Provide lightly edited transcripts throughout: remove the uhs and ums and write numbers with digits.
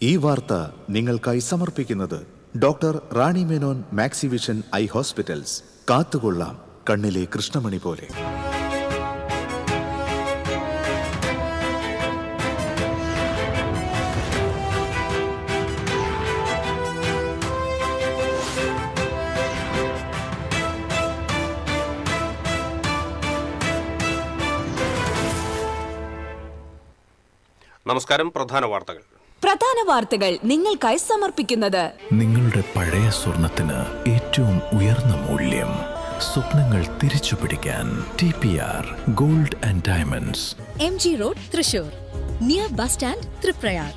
ഈ വാർത്ത നിങ്ങൾക്കായി സമർപ്പിക്കുന്നത് doctor Rani Menon Maxivision I hospitals. കാത്തുകൊള്ളാം കണ്ണിലെ കൃഷ്ണമണി പോലെ. നമസ്കാരം. പ്രധാന വാർത്തകൾ നിങ്ങൾക്കായി സമർപ്പിക്കുന്നത് നിങ്ങളുടെ പഴയ സ്വർണത്തിന് ഏറ്റവും ഉയർന്ന മൂല്യം. സ്വപ്നങ്ങൾ തിരിച്ചു പിടിക്കാൻ TPR gold and diamonds, MG road, Thrissur, near bus stand, Triprayar.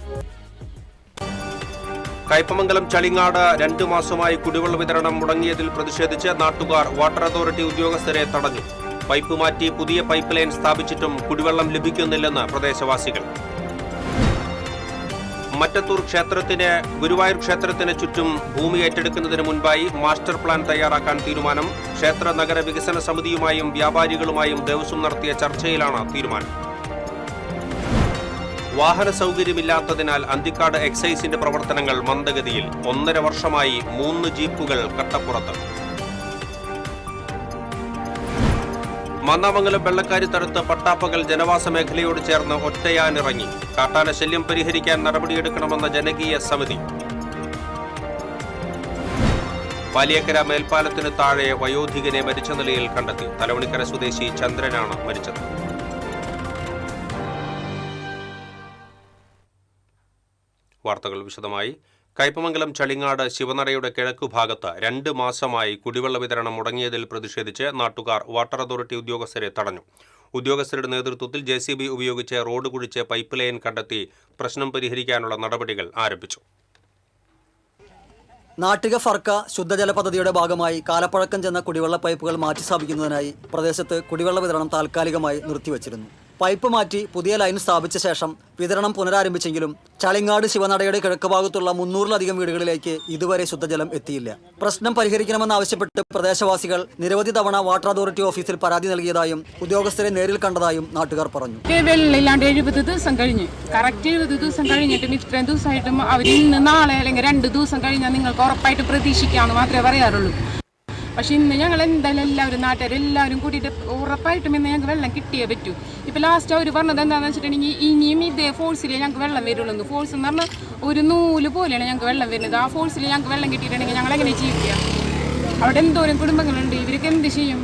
Kaipamangalam Chalingad 2 മാസമായി കുടിവെള്ള വിതരണം മുടങ്ങിയതിൽ പ്രതിഷേധിച്ച് നാട്ടുകാർ വാട്ടർ അതോറിറ്റി ഉദ്യോഗസ്ഥരെ തടഞ്ഞു. പൈപ്പ് മാറ്റി പുതിയ പൈപ്പ് ലൈൻ സ്ഥാപിച്ചിട്ടും കുടിവെള്ളം ലഭിക്കുന്നില്ലെന്ന് പ്രദേശവാസികൾ. മറ്റത്തൂർ ഗുരുവായൂർ ക്ഷേത്രത്തിന് ചുറ്റും ഭൂമി ഏറ്റെടുക്കുന്നതിന് മുൻപായി മാസ്റ്റർ പ്ലാൻ തയ്യാറാക്കാൻ തീരുമാനം. ക്ഷേത്ര നഗര വികസന സമിതിയുമായും വ്യാപാരികളുമായും ദേവസ്വം നടത്തിയ ചർച്ചയിലാണ് തീരുമാനം. വാഹന സൗകര്യമില്ലാത്തതിനാൽ അന്തിക്കാട് എക്സൈസിന്റെ പ്രവർത്തനങ്ങൾ മന്ദഗതിയിൽ. 1.5 വർഷമായി 3 ജീപ്പുകൾ കട്ടപ്പുറത്ത്. മന്നാമംഗലം വെള്ളക്കാരിത്തടുത്ത് പട്ടാപ്പകൽ ജനവാസ മേഖലയോട് ചേർന്ന് ഒറ്റയാനിറങ്ങി. കാട്ടാന ശല്യം പരിഹരിക്കാൻ നടപടിയെടുക്കണമെന്ന ജനകീയ സമിതി. പാലിയക്കര മേൽപ്പാലത്തിന് താഴെ വയോധികനെ മരിച്ച നിലയിൽ കണ്ടെത്തി. തലവണിക്കര സ്വദേശി ചന്ദ്രനാണ് മരിച്ചത്. വാർത്തകൾ വിശദമായി. കയ്പമംഗലം ചളിങ്ങാട് ശിവനടയുടെ കിഴക്കുഭാഗത്ത് 2 മാസമായി കുടിവെള്ള വിതരണം മുടങ്ങിയതിൽ പ്രതിഷേധിച്ച് നാട്ടുകാർ വാട്ടർ അതോറിറ്റി ഉദ്യോഗസ്ഥരെ തടഞ്ഞു. ഉദ്യോഗസ്ഥരുടെ നേതൃത്വത്തിൽ JCB ഉപയോഗിച്ച് റോഡ് കുഴിച്ച് പൈപ്പ് ലൈൻ കണ്ടെത്തി പ്രശ്നം പരിഹരിക്കാനുള്ള നടപടികൾ ആരംഭിച്ചു. നാട്ടിക ഫർക്ക ശുദ്ധജല പദ്ധതിയുടെ ഭാഗമായി കാലപ്പഴക്കം ചെന്ന കുടിവെള്ള പൈപ്പുകൾ മാറ്റിസ്ഥാപിക്കുന്നതിനായി പ്രദേശത്ത് കുടിവെള്ള വിതരണം താൽക്കാലികമായി നിർത്തിവച്ചിരുന്നു. പൈപ്പ് മാറ്റി പുതിയ ലൈൻ സ്ഥാപിച്ച ശേഷം വിതരണം പുനരാരംഭിച്ചെങ്കിലും ചളിങ്ങാട് ശിവനടയുടെ കിഴക്ക് ഭാഗത്തുള്ള 300-ലധികം വീടുകളിലേക്ക് ഇതുവരെ ശുദ്ധജലം എത്തിയില്ല. പ്രശ്നം പരിഹരിക്കണമെന്നാവശ്യപ്പെട്ട് പ്രദേശവാസികൾ നിരവധി തവണ വാട്ടർ അതോറിറ്റി ഓഫീസിൽ പരാതി നൽകിയതായും ഉദ്യോഗസ്ഥരെ നേരിൽ കണ്ടതായും നാട്ടുകാർ പറഞ്ഞു. വെള്ളമില്ലാണ്ട് 70 ദിവസം കഴിഞ്ഞ്, കറക്റ്റ് 70 ദിവസം കഴിഞ്ഞിട്ടും ഇത്രയും ദിവസമായിട്ടും അവർ ഇന്ന് നാളെ അല്ലെങ്കിൽ 2 ദിവസം കഴിഞ്ഞാൽ നിങ്ങൾക്ക് ഉറപ്പായിട്ട് പ്രതീക്ഷിക്കാമെന്ന് മാത്രമേ പറയാറുള്ളൂ. പക്ഷെ ഇന്ന് ഞങ്ങൾ എന്തായാലും എല്ലാവരും നാട്ടുകാരെല്ലാവരും കൂട്ടിയിട്ട് ഉറപ്പായിട്ടും ഇന്ന് ഞങ്ങൾക്ക് വെള്ളം കിട്ടിയേ പറ്റൂ. ഇപ്പം ലാസ്റ്റ് അവർ പറഞ്ഞത് എന്താണെന്ന് വെച്ചിട്ടുണ്ടെങ്കിൽ ഇനിയും ഇതേ ഫോഴ്സിലേ ഞങ്ങൾക്ക് വെള്ളം വരുള്ളൂ. ഫോഴ്സ് എന്ന് പറഞ്ഞാൽ ഒരു നൂല് പോലെയാണ് ഞങ്ങൾക്ക് വെള്ളം വരുന്നത്. ആ ഫോഴ്സിൽ ഞങ്ങൾക്ക് വെള്ളം കിട്ടിയിട്ടുണ്ടെങ്കിൽ ഞങ്ങൾ എങ്ങനെ ജീവിക്കുക? അവിടെ എന്തോരം കുടുംബങ്ങളുണ്ട്, ഇവർക്ക് എന്ത് ചെയ്യും?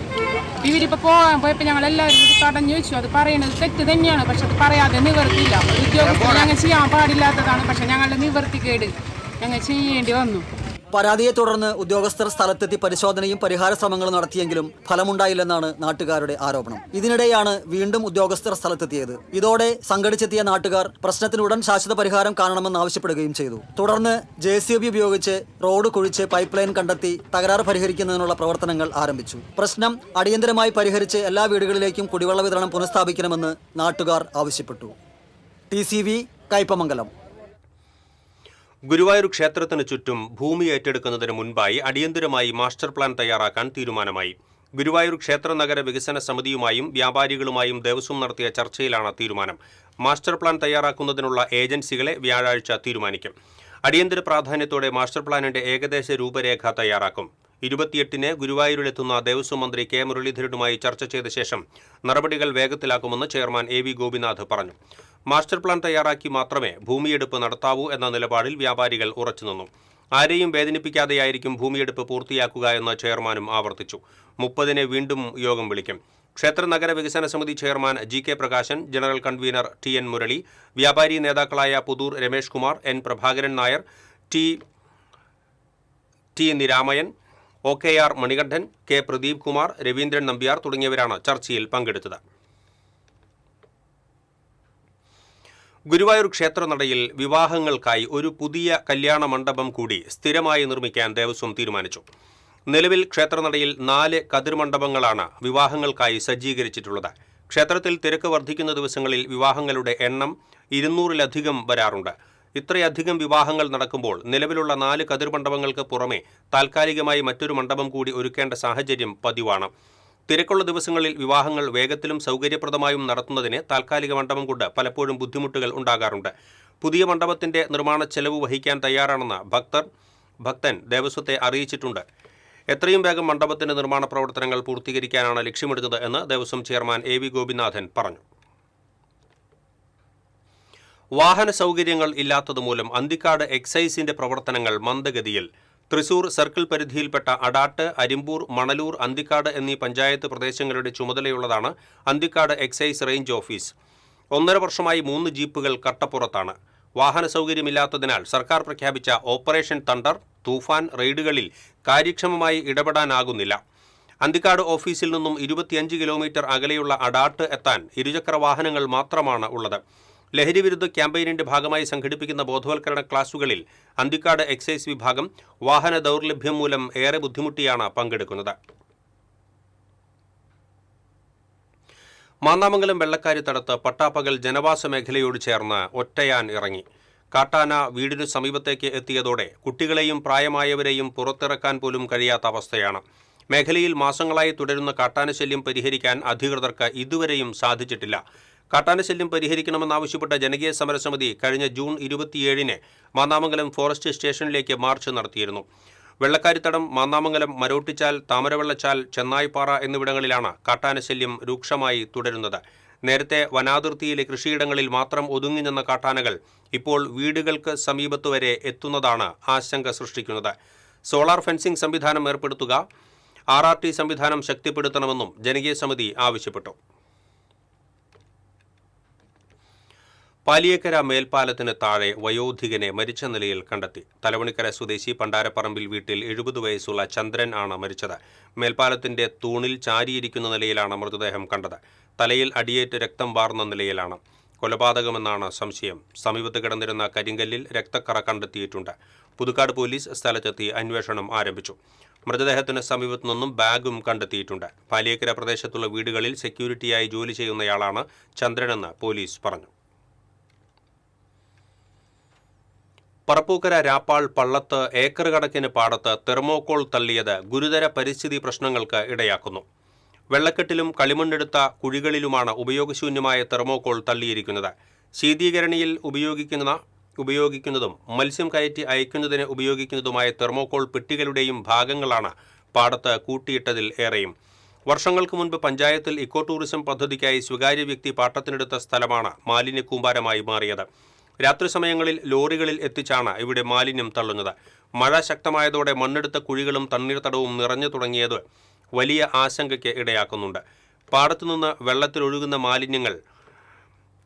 ഇവരിപ്പോൾ പോയപ്പോൾ ഞങ്ങളെല്ലാവരും കൂടി തടഞ്ഞു വെച്ചു. അത് പറയുന്നത് തെറ്റ് തന്നെയാണ്, പക്ഷെ അത് പറയാതെ നിവർത്തിയില്ല. ഉദ്യോഗസ്ഥർ ഞങ്ങൾ ചെയ്യാൻ പാടില്ലാത്തതാണ്, പക്ഷെ ഞങ്ങളുടെ നിവർത്തിക്കേട് ഞങ്ങൾ ചെയ്യേണ്ടി വന്നു. പരാതിയെ തുടർന്ന് ഉദ്യോഗസ്ഥർ സ്ഥലത്തെത്തി പരിശോധനയും പരിഹാര ശ്രമങ്ങളും നടത്തിയെങ്കിലും ഫലമുണ്ടായില്ലെന്നാണ് നാട്ടുകാരുടെ ആരോപണം. ഇതിനിടെയാണ് വീണ്ടും ഉദ്യോഗസ്ഥർ സ്ഥലത്തെത്തിയത്. ഇതോടെ സംഘടിച്ചെത്തിയ നാട്ടുകാർ പ്രശ്നത്തിന് ഉടൻ ശാശ്വത പരിഹാരം കാണണമെന്നാവശ്യപ്പെടുകയും ചെയ്തു. തുടർന്ന് JCB ഉപയോഗിച്ച് റോഡ് കുഴിച്ച് പൈപ്പ് ലൈൻ കണ്ടെത്തി തകരാറ് പരിഹരിക്കുന്നതിനുള്ള പ്രവർത്തനങ്ങൾ ആരംഭിച്ചു. പ്രശ്നം അടിയന്തരമായി പരിഹരിച്ച് എല്ലാ വീടുകളിലേക്കും കുടിവെള്ള വിതരണം പുനഃസ്ഥാപിക്കണമെന്ന് നാട്ടുകാർ ആവശ്യപ്പെട്ടു. TCV കയ്പമംഗലം. ഗുരുവായൂർ ക്ഷേത്രത്തിന് ചുറ്റും ഭൂമി ഏറ്റെടുക്കുന്നതിന് മുൻപായി അടിയന്തരമായി മാസ്റ്റർ പ്ലാൻ തയ്യാറാക്കാൻ തീരുമാനമായി. ഗുരുവായൂർ ക്ഷേത്ര നഗര വികസന സമിതിയുമായും വ്യാപാരികളുമായും ദേവസ്വം നടത്തിയ ചർച്ചയിലാണ് തീരുമാനം. മാസ്റ്റർ പ്ലാൻ തയ്യാറാക്കുന്നതിനുള്ള ഏജൻസികളെ വ്യാഴാഴ്ച തീരുമാനിക്കും. അടിയന്തര പ്രാധാന്യത്തോടെ മാസ്റ്റർ പ്ലാനിന്റെ ഏകദേശ രൂപരേഖ തയ്യാറാക്കും. 28-ന് ഗുരുവായൂരിലെത്തുന്ന ദേവസ്വം മന്ത്രി K. മുരളീധരനുമായി ചർച്ച ചെയ്ത ശേഷം നടപടികൾ വേഗത്തിലാക്കുമെന്ന് ചെയർമാൻ AV ഗോപിനാഥ് പറഞ്ഞു. മാസ്റ്റർ പ്ലാൻ തയ്യാറാക്കി മാത്രമേ ഭൂമിയെടുപ്പ് നടത്താവൂ എന്ന നിലപാടിൽ വ്യാപാരികൾ ഉറച്ചുനിന്നു. ആരെയും വേദനിപ്പിക്കാതെയായിരിക്കും ഭൂമിയെടുപ്പ് പൂർത്തിയാക്കുക എന്ന് ചെയർമാനും ആവർത്തിച്ചു. 30-ന് വീണ്ടും യോഗം വിളിക്കും. ക്ഷേത്ര നഗര വികസന സമിതി chairman GK Prakashan, general convener TN Murali, വ്യാപാരി നേതാക്കളായ Puthur Ramesh Kumar, N. Prabhakaran Nair, T. നിരാമയൻ, OKR Manikandan, K. Pradeep Kumar, Raveendran Nambiar തുടങ്ങിയവരാണ് ചർച്ചയിൽ പങ്കെടുത്തത്. ഗുരുവായൂർ ക്ഷേത്രനടയിൽ വിവാഹങ്ങൾക്കായി ഒരു പുതിയ കല്യാണ മണ്ഡപം കൂടി സ്ഥിരമായി നിർമ്മിക്കാൻ ദേവസ്വം തീരുമാനിച്ചു. നിലവിൽ ക്ഷേത്രനടയിൽ 4 കതിർ മണ്ഡപങ്ങളാണ് വിവാഹങ്ങൾക്കായി സജ്ജീകരിച്ചിട്ടുള്ളത്. ക്ഷേത്രത്തിൽ തിരക്ക് വർദ്ധിക്കുന്ന ദിവസങ്ങളിൽ വിവാഹങ്ങളുടെ എണ്ണം 200-ലധികം വരാറുണ്ട്. ഇത്രയധികം വിവാഹങ്ങൾ നടക്കുമ്പോൾ നിലവിലുള്ള 4 കതിർ മണ്ഡപങ്ങൾക്ക് പുറമെ താൽക്കാലികമായി മറ്റൊരു മണ്ഡപം കൂടി ഒരുക്കേണ്ട സാഹചര്യം പതിവാണ്. തിരക്കുള്ള ദിവസങ്ങളിൽ വിവാഹങ്ങൾ വേഗത്തിലും സൗകര്യപ്രദമായും നടത്തുന്നതിന് താൽക്കാലിക മണ്ഡപം കൊണ്ട് പലപ്പോഴും ബുദ്ധിമുട്ടുകൾ ഉണ്ടാകാറുണ്ട്. പുതിയ മണ്ഡപത്തിന്റെ നിർമ്മാണ ചെലവ് വഹിക്കാൻ തയ്യാറാണെന്ന് ഭക്തൻ ദേവസ്വത്തെ അറിയിച്ചിട്ടുണ്ട്. എത്രയും വേഗം മണ്ഡപത്തിന്റെ നിർമ്മാണ പ്രവർത്തനങ്ങൾ പൂർത്തീകരിക്കാനാണ് ലക്ഷ്യമിടുന്നത് എന്ന് ദേവസ്വം ചെയർമാൻ AV ഗോപിനാഥൻ പറഞ്ഞു. വാഹന സൗകര്യങ്ങൾ ഇല്ലാത്തതുമൂലം അന്തിക്കാട് എക്സൈസിന്റെ പ്രവർത്തനങ്ങൾ മന്ദഗതിയിൽ. തൃശൂർ സർക്കിൾ പരിധിയിൽപ്പെട്ട അടാട്ട്, അരിമ്പൂർ, മണലൂർ, അന്തിക്കാട് എന്നീ പഞ്ചായത്ത് പ്രദേശങ്ങളുടെ ചുമതലയുള്ളതാണ് അന്തിക്കാട് എക്സൈസ് റേഞ്ച് ഓഫീസ്. 1.5 വർഷമായി 3 ജീപ്പുകൾ കട്ടപ്പുറത്താണ്. വാഹന സൗകര്യമില്ലാത്തതിനാൽ സർക്കാർ പ്രഖ്യാപിച്ച ഓപ്പറേഷൻ തണ്ടർ, തൂഫാൻ റെയ്ഡുകളിൽ കാര്യക്ഷമമായി ഇടപെടാനാകുന്നില്ല. അന്തിക്കാട് ഓഫീസിൽ നിന്നും 25 കിലോമീറ്റർ അകലെയുള്ള അടാട്ട് എത്താൻ ഇരുചക്ര വാഹനങ്ങൾ മാത്രമാണ് ഉള്ളത്. ലഹരിവിരുദ്ധ ക്യാമ്പയിനിന്റെ ഭാഗമായി സംഘടിപ്പിക്കുന്ന ബോധവൽക്കരണ ക്ലാസുകളിൽ അന്തിക്കാട് എക്സൈസ് വിഭാഗം വാഹന ദൗർലഭ്യം മൂലം ഏറെ ബുദ്ധിമുട്ടിയാണ് പങ്കെടുക്കുന്നത്. മാന്നാമംഗലം വെള്ളക്കാരിത്തടത്ത് പട്ടാപ്പകൽ ജനവാസ മേഖലയോട് ചേർന്ന് ഒറ്റയാൻ ഇറങ്ങി. കാട്ടാന വീടിനു സമീപത്തേക്ക് എത്തിയതോടെ കുട്ടികളെയും പ്രായമായവരെയും പുറത്തിറക്കാൻ പോലും കഴിയാത്ത അവസ്ഥയാണ്. മേഖലയിൽ മാസങ്ങളായി തുടരുന്ന കാട്ടാനശല്യം പരിഹരിക്കാൻ അധികൃതർക്ക് ഇതുവരെയും സാധിച്ചിട്ടില്ല. കാട്ടാനശല്യം പരിഹരിക്കണമെന്നാവശ്യപ്പെട്ട ജനകീയ സമരസമിതി കഴിഞ്ഞ ജൂൺ 27-ന് മാന്നാമംഗലം ഫോറസ്റ്റ് സ്റ്റേഷനിലേക്ക് മാർച്ച് നടത്തിയിരുന്നു. വെള്ളക്കാരിത്തടം, മാന്നാമംഗലം, മരോട്ടിച്ചാൽ, താമരവെള്ളച്ചാൽ, ചെന്നായിപ്പാറ എന്നിവിടങ്ങളിലാണ് കാട്ടാനശല്യം രൂക്ഷമായി തുടരുന്നത്. നേരത്തെ വനാതിർത്തിയിലെ കൃഷിയിടങ്ങളിൽ മാത്രം ഒതുങ്ങി നിന്ന കാട്ടാനകൾ ഇപ്പോൾ വീടുകൾക്ക് സമീപത്തുവരെ എത്തുന്നതാണ് ആശങ്ക സൃഷ്ടിക്കുന്നത്. സോളാർ ഫെൻസിംഗ് സംവിധാനം ഏർപ്പെടുത്തുക, RRT സംവിധാനം ശക്തിപ്പെടുത്തണമെന്നും ജനകീയ സമിതി ആവശ്യപ്പെട്ടു. പാലിയേക്കര മേൽപ്പാലത്തിന് താഴെ വയോധികനെ മരിച്ച നിലയിൽ കണ്ടെത്തി. തലവണിക്കര സ്വദേശി പണ്ടാരപ്പറമ്പിൽ വീട്ടിൽ 70 വയസ്സുള്ള ചന്ദ്രൻ ആണ് മരിച്ചത്. മേൽപ്പാലത്തിന്റെ തൂണിൽ ചാരിയിരിക്കുന്ന നിലയിലാണ് മൃതദേഹം കണ്ടത്. തലയിൽ അടിയേറ്റ് രക്തം വാർന്ന നിലയിലാണ്. കൊലപാതകമെന്നാണ് സംശയം. സമീപത്ത് കിടന്നിരുന്ന കരിങ്കല്ലിൽ രക്തക്കറ കണ്ടെത്തിയിട്ടുണ്ട്. പുതുക്കാട് പോലീസ് സ്ഥലത്തെത്തി അന്വേഷണം ആരംഭിച്ചു. മൃതദേഹത്തിന് സമീപത്തു നിന്നും ബാഗും കണ്ടെത്തിയിട്ടുണ്ട്. പാലിയേക്കര പ്രദേശത്തുള്ള വീടുകളിൽ സെക്യൂരിറ്റിയായി ജോലി ചെയ്യുന്നയാളാണ് ചന്ദ്രനെന്ന് പോലീസ് പറഞ്ഞു. പറപ്പൂക്കര രാപ്പാൾ പള്ളത്ത് ഏക്കർ കണക്കിന് പാടത്ത് തെർമോക്കോൾ തള്ളിയത് ഗുരുതര പരിസ്ഥിതി പ്രശ്നങ്ങൾക്ക് ഇടയാക്കുന്നു. വെള്ളക്കെട്ടിലും കളിമണ്ണെടുത്ത കുഴികളിലുമാണ് ഉപയോഗശൂന്യമായ തെർമോക്കോൾ തള്ളിയിരിക്കുന്നത്. ശീതീകരണിയിൽ ഉപയോഗിക്കുന്നതും മത്സ്യം കയറ്റി അയക്കുന്നതിന് ഉപയോഗിക്കുന്നതുമായ തെർമോക്കോൾ പെട്ടികളുടെയും ഭാഗങ്ങളാണ് പാടത്ത് കൂട്ടിയിട്ടതിൽ ഏറെയും. വർഷങ്ങൾക്ക് മുൻപ് പഞ്ചായത്തിൽ ഇക്കോ ടൂറിസം പദ്ധതിക്കായി സ്വകാര്യ വ്യക്തി പാട്ടത്തിനെടുത്ത സ്ഥലമാണ് മാലിന്യ കൂമ്പാരമായി മാറിയത്. രാത്രി സമയങ്ങളിൽ ലോറികളിൽ എത്തിച്ചാണ് ഇവിടെ മാലിന്യം തള്ളുന്നത്. മഴ ശക്തമായതോടെ മണ്ണെടുത്ത കുഴികളും തണ്ണീർത്തടവും നിറഞ്ഞു തുടങ്ങിയത് വലിയ ആശങ്കയ്ക്ക് ഇടയാക്കുന്നുണ്ട്. പാടത്തുനിന്ന് വെള്ളത്തിലൊഴുകുന്ന മാലിന്യങ്ങൾ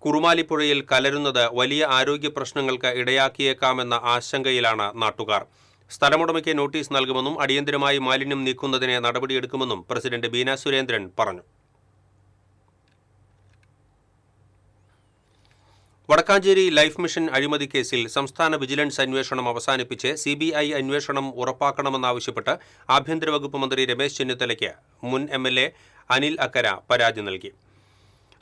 കുറുമാലിപ്പുഴയിൽ കലരുന്നത് വലിയ ആരോഗ്യ പ്രശ്നങ്ങൾക്ക് ഇടയാക്കിയേക്കാമെന്ന ആശങ്കയിലാണ് നാട്ടുകാർ. സ്ഥലമുടമയ്ക്ക് നോട്ടീസ് നൽകുമെന്നും അടിയന്തരമായി മാലിന്യം നീക്കുന്നതിന് നടപടിയെടുക്കുമെന്നും പ്രസിഡന്റ് ബീന സുരേന്ദ്രൻ പറഞ്ഞു. വടക്കാഞ്ചേരി ലൈഫ് മിഷൻ അഴിമതി കേസിൽ സംസ്ഥാന വിജിലൻസ് അന്വേഷണം അവസാനിപ്പിച്ച് CBI അന്വേഷണം ഉറപ്പാക്കണമെന്നാവശ്യപ്പെട്ട് ആഭ്യന്തര വകുപ്പ് മന്ത്രി രമേശ് ചെന്നിത്തലയ്ക്ക് മുൻ MLA അനിൽ അക്കര പരാതി നൽകി.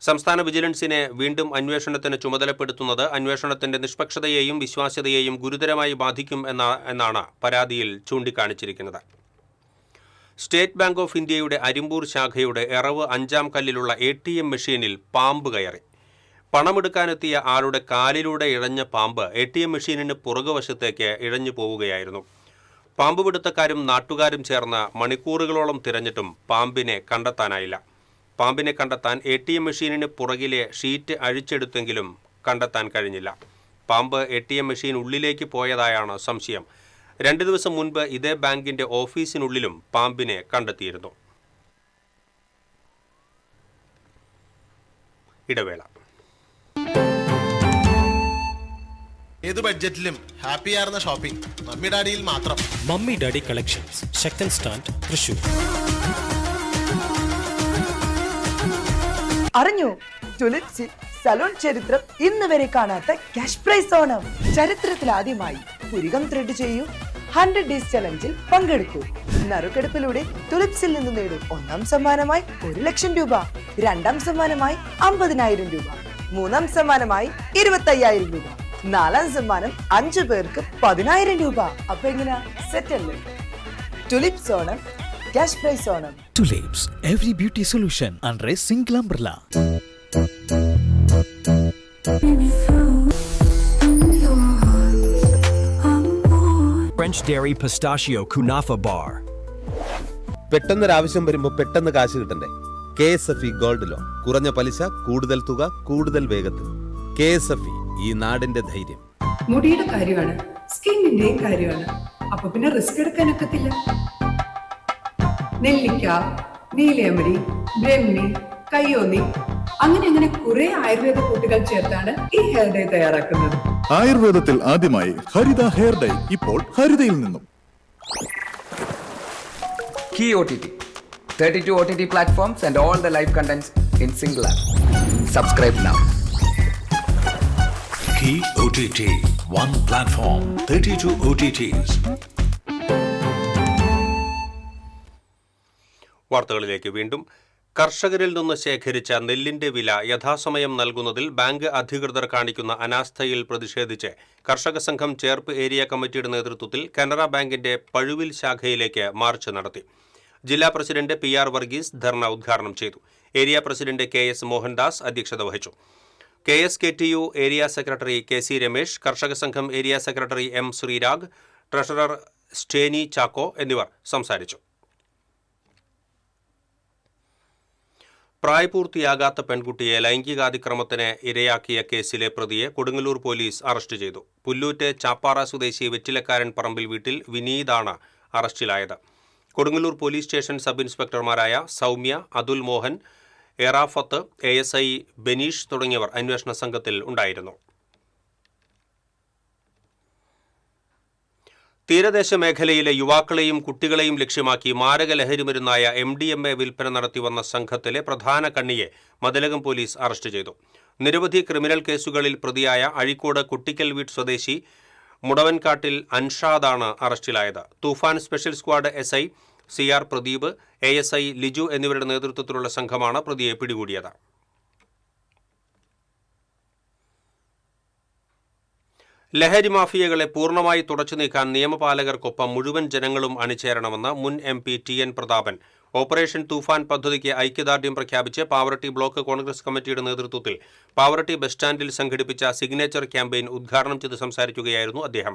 സംസ്ഥാന വിജിലൻസിനെ വീണ്ടും അന്വേഷണത്തിന് ചുമതലപ്പെടുത്തുന്നത് അന്വേഷണത്തിന്റെ നിഷ്പക്ഷതയെയും വിശ്വാസ്യതയെയും ഗുരുതരമായി ബാധിക്കും എന്നാണ് പരാതിയിൽ ചൂണ്ടിക്കാണിച്ചിരിക്കുന്നത്. സ്റ്റേറ്റ് ബാങ്ക് ഓഫ് ഇന്ത്യയുടെ അരിമ്പൂർ ശാഖയുടെ എറവ് 5-ാം കല്ലിലുള്ള ATM മെഷീനിൽ പാമ്പ് കയറി. പണമെടുക്കാനെത്തിയ ആളുടെ കാലിലൂടെ ഇഴഞ്ഞ പാമ്പ് ATM മെഷീനിന് പുറകുവശത്തേക്ക് ഇഴഞ്ഞു പോവുകയായിരുന്നു. പാമ്പ് പിടുത്തക്കാരും നാട്ടുകാരും ചേർന്ന് മണിക്കൂറുകളോളം തിരഞ്ഞിട്ടും പാമ്പിനെ കണ്ടെത്താനായില്ല. പാമ്പിനെ കണ്ടെത്താൻ ATM മെഷീനിന് പുറകിലെ ഷീറ്റ് അഴിച്ചെടുത്തെങ്കിലും കണ്ടെത്താൻ കഴിഞ്ഞില്ല. പാമ്പ് ATM മെഷീൻ ഉള്ളിലേക്ക് പോയതായാണ് സംശയം. 2 ദിവസം മുൻപ് ഇതേ ബാങ്കിന്റെ ഓഫീസിനുള്ളിലും പാമ്പിനെ കണ്ടെത്തിയിരുന്നു. ഇടവേള. ഏത് ബഡ്ജറ്റിലും ഹാപ്പിയാർന്ന ഷോപ്പിംഗ് മമ്മി ഡാഡിയിൽ മാത്രം. Mummy daddy collections, second stand, Thrissur. അറിഞ്ഞു, ടുലിപ്സിൽ സലൂൺ ചരിത്രം ഇന്ന് വരെ കാണാത്ത ക്യാഷ് പ്രൈസ് ഓണം. ചരിത്രത്തിലാദ്യമായി പുരികം ത്രെഡ് ചെയ്യൂ, 100 ഡേയ്സ് ചലഞ്ചിൽ പങ്കെടുക്കൂ. നറുക്കെടുപ്പിലൂടെ ടുലിപ്സിൽ നിന്ന് നേടും 1ാം സമ്മാനമായി 1 ലക്ഷം രൂപ, 2ാം സമ്മാനമായി 50,000 രൂപ, 3ാം സമ്മാനമായി 25,000 രൂപ, 4ാം സമ്മാനം 5 പേർക്ക് 10,000 രൂപ. അപ്പൊ എങ്ങനെയാ, സെറ്റ് അല്ലേ? Tulips Onam cash prize Onam. Tulips, every beauty solution under a single umbrella. French Dairy Pistachio Kunafa Bar. പെട്ടെന്നൊരാവശ്യം വരുമ്പോൾ പെട്ടെന്ന് കാശ് കിട്ടണ്ടേ? KSFE ഗോൾഡ് ലോൺ, കുറഞ്ഞ പലിശ, കൂടുതൽ തുക, കൂടുതൽ വേഗത്തിൽ. KSFE, ഈ നാടിന്റെ ധൈര്യം. മുടിയുടെ കാര്യമാണ്, സ്കിന്നിന്റെയും കാര്യമാണ്. അപ്പൊ പിന്നെ റിസ്ക് എടുക്കാനൊക്കത്തില്ല. നെല്ലിക്ക, നീലയമരി, ബ്രഹ്മി, കയ്യോന്നി, അങ്ങനെ കുറെ ആയുർവേദ കൂട്ടുകൾ ചേർത്താണ് ഈ ഹെയർ ഡേ തയ്യാറാക്കുന്നത്. ആയുർവേദത്തിൽ ആദ്യമായി ഹരിത ഹെയർ ഡൈ ഇപ്പോൾ ഹരിതയിൽ നിന്നും. Key OTT, 32 OTT platforms and all the live contents in single app. Subscribe now. Key OTT, one platform, 32 OTTs. വാർത്തകളിലേക്ക് വീണ്ടും. കർഷകരിൽ നിന്ന് ശേഖരിച്ച നെല്ലിന്റെ വില യഥാസമയം നൽകുന്നതിൽ ബാങ്ക് അധികൃതർ കാണിക്കുന്ന അനാസ്ഥയിൽ പ്രതിഷേധിച്ച് കർഷക സംഘം ചേർപ്പ് ഏരിയ കമ്മിറ്റിയുടെ നേതൃത്വത്തിൽ കാനറ ബാങ്കിന്റെ പഴുവിൽ ശാഖയിലേക്ക് മാർച്ച് നടത്തി. ജില്ലാ പ്രസിഡന്റ് PR വർഗീസ് ധർണ ഉദ്ഘാടനം ചെയ്തു. ഏരിയ പ്രസിഡന്റ് KS മോഹൻദാസ് അധ്യക്ഷത വഹിച്ചു. KSKTU area secretary KC Ramesh, കർഷക സംഘം area secretary M Sreerag, treasurer Stany Chacko എന്നിവർ സംസാരിച്ചു. പ്രായപൂർത്തിയാകാത്ത പെൺകുട്ടിയെ ലൈംഗികാതിക്രമത്തിന് ഇരയാക്കിയ കേസിലെ പ്രതിയെ കൊടുങ്ങല്ലൂർ പോലീസ് അറസ്റ്റ് ചെയ്തു. പുല്ലൂറ്റ് ചാപ്പാറ സ്വദേശി വെറ്റിലക്കാരൻ പറമ്പിൽ വീട്ടിൽ വിനീതാണ് അറസ്റ്റിലായത്. കൊടുങ്ങല്ലൂർ പോലീസ് സ്റ്റേഷൻ സബ് ഇൻസ്പെക്ടർമാരായ സൗമ്യ, അതുൽ മോഹൻ, എറാഫത്ത്, ASI ബെനീഷ് തുടങ്ങിയവർ അന്വേഷണ സംഘത്തിൽ ഉണ്ടായിരുന്നു. തീരദേശ മേഖലയിലെ യുവാക്കളെയും കുട്ടികളെയും ലക്ഷ്യമാക്കി മാരക ലഹരിമരുന്നായ MDMA വിൽപ്പന നടത്തിവന്ന സംഘത്തിലെ പ്രധാന കണ്ണിയെ മതിലകം പോലീസ് അറസ്റ്റ് ചെയ്തു. നിരവധി ക്രിമിനൽ കേസുകളിൽ പ്രതിയായ അഴീക്കോട് കുട്ടിക്കൽ വീട്ട് സ്വദേശി മുടവൻകാട്ടിൽ അൻഷാദാണ് അറസ്റ്റിലായത്. Toofan special squad SI CR Pradeep, ASI Liju എന്നിവരുടെ നേതൃത്വത്തിലുള്ള സംഘമാണ് പ്രതിയെ പിടികൂടിയത്. ലഹരി മാഫിയകളെ പൂർണ്ണമായി തുടച്ചു നീക്കാൻ നിയമപാലകർക്കൊപ്പം മുഴുവൻ ജനങ്ങളും അണിചേരണമെന്ന് മുൻ MP TN പ്രതാപൻ ഓപ്പറേഷൻ തൂഫാൻ പദ്ധതിക്ക് ഐക്യദാർഢ്യം പ്രഖ്യാപിച്ച് പാവറട്ടി ബ്ലോക്ക് കോൺഗ്രസ് കമ്മിറ്റിയുടെ നേതൃത്വത്തിൽ പാവറട്ടി ബസ് സ്റ്റാൻഡിൽ സംഘടിപ്പിച്ച സിഗ്നേച്ചർ ക്യാമ്പയിൻ ഉദ്ഘാടനം ചെയ്ത് സംസാരിക്കുകയായിരുന്നു അദ്ദേഹം.